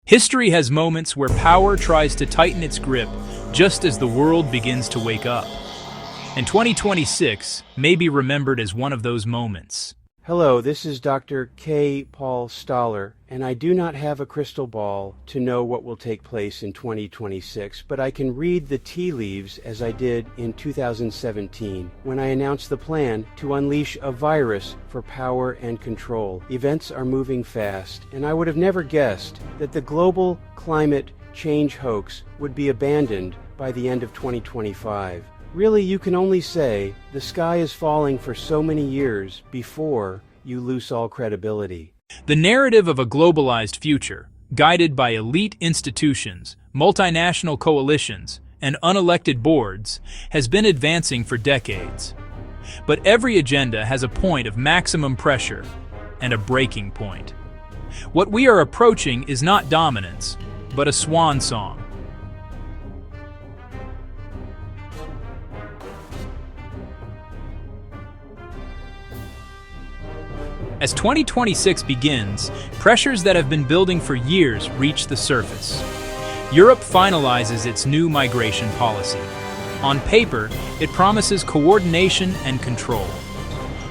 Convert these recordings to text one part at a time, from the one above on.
History has moments where power tries to tighten its grip just as the world begins to wake up. And 2026 may be remembered as one of those moments. Hello, this is Dr. K. Paul Stoller, and I do not have a crystal ball to know what will take place in 2026, but I can read the tea leaves as I did in 2017 when I announced the plan to unleash a virus for power and control. Events are moving fast, and I would have never guessed that the global climate change hoax would be abandoned by the end of 2025. Really, you can only say the sky is falling for so many years before you lose all credibility. The narrative of a globalized future, guided by elite institutions, multinational coalitions, and unelected boards, has been advancing for decades. But every agenda has a point of maximum pressure and a breaking point. What we are approaching is not dominance, but a swan song. As 2026 begins, pressures that have been building for years reach the surface. Europe finalizes its new migration policy. On paper, it promises coordination and control.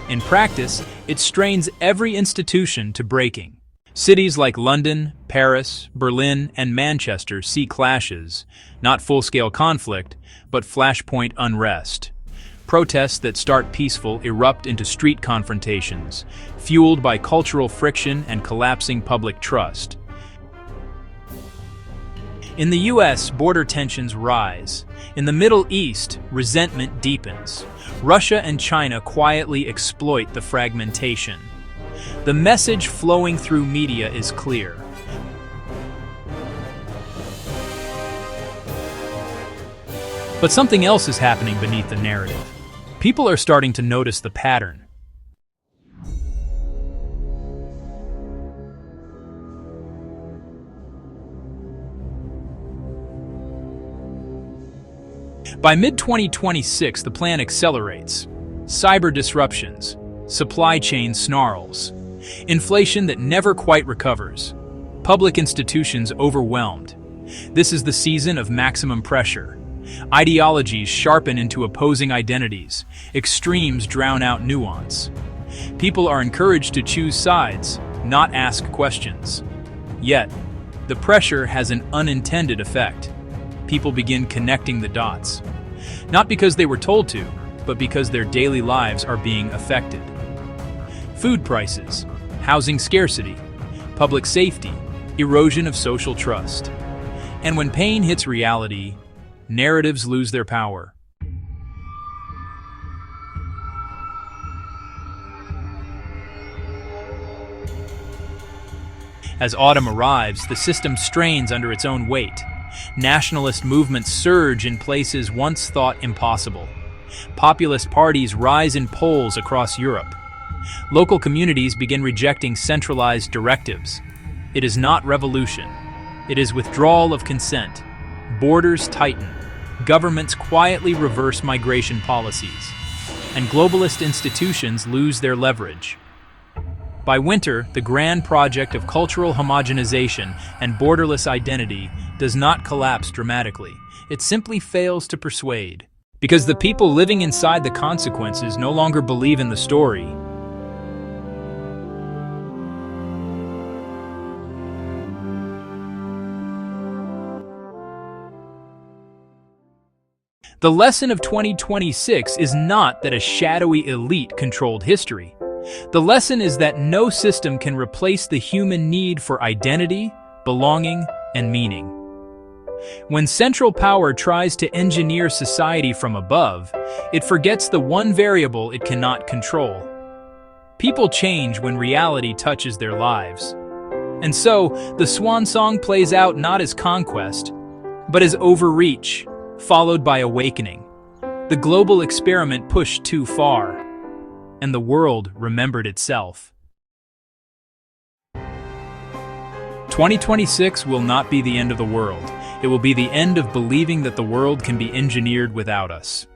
In practice, it strains every institution to breaking. Cities like London, Paris, Berlin, and Manchester see clashes, not full-scale conflict, but flashpoint unrest. Protests that start peaceful erupt into street confrontations, fueled by cultural friction and collapsing public trust. In the US, border tensions rise. In the Middle East, resentment deepens. Russia and China quietly exploit the fragmentation. The message flowing through media is clear. But something else is happening beneath the narrative. People are starting to notice the pattern. By mid-2026, the plan accelerates. Cyber disruptions, supply chain snarls, inflation that never quite recovers, public institutions overwhelmed. This is the season of maximum pressure. Ideologies sharpen into opposing identities. Extremes drown out nuance. People are encouraged to choose sides, not ask questions. Yet, the pressure has an unintended effect. People begin connecting the dots. Not because they were told to, but because their daily lives are being affected. Food prices, housing scarcity, public safety, erosion of social trust. And when pain hits reality, narratives lose their power. As autumn arrives, the system strains under its own weight. Nationalist movements surge in places once thought impossible. Populist parties rise in polls across Europe. Local communities begin rejecting centralized directives. It is not revolution. It is withdrawal of consent. Borders tighten. Governments quietly reverse migration policies. And globalist institutions lose their leverage. By winter, the grand project of cultural homogenization and borderless identity does not collapse dramatically. It simply fails to persuade. Because the people living inside the consequences no longer believe in the story. The lesson of 2026 is not that a shadowy elite controlled history. The lesson is that no system can replace the human need for identity, belonging, and meaning. When central power tries to engineer society from above, it forgets the one variable it cannot control. People change when reality touches their lives. And so, the swan song plays out not as conquest, but as overreach, followed by awakening. The global experiment pushed too far, and the world remembered itself. 2026 will not be the end of the world. It will be the end of believing that the world can be engineered without us.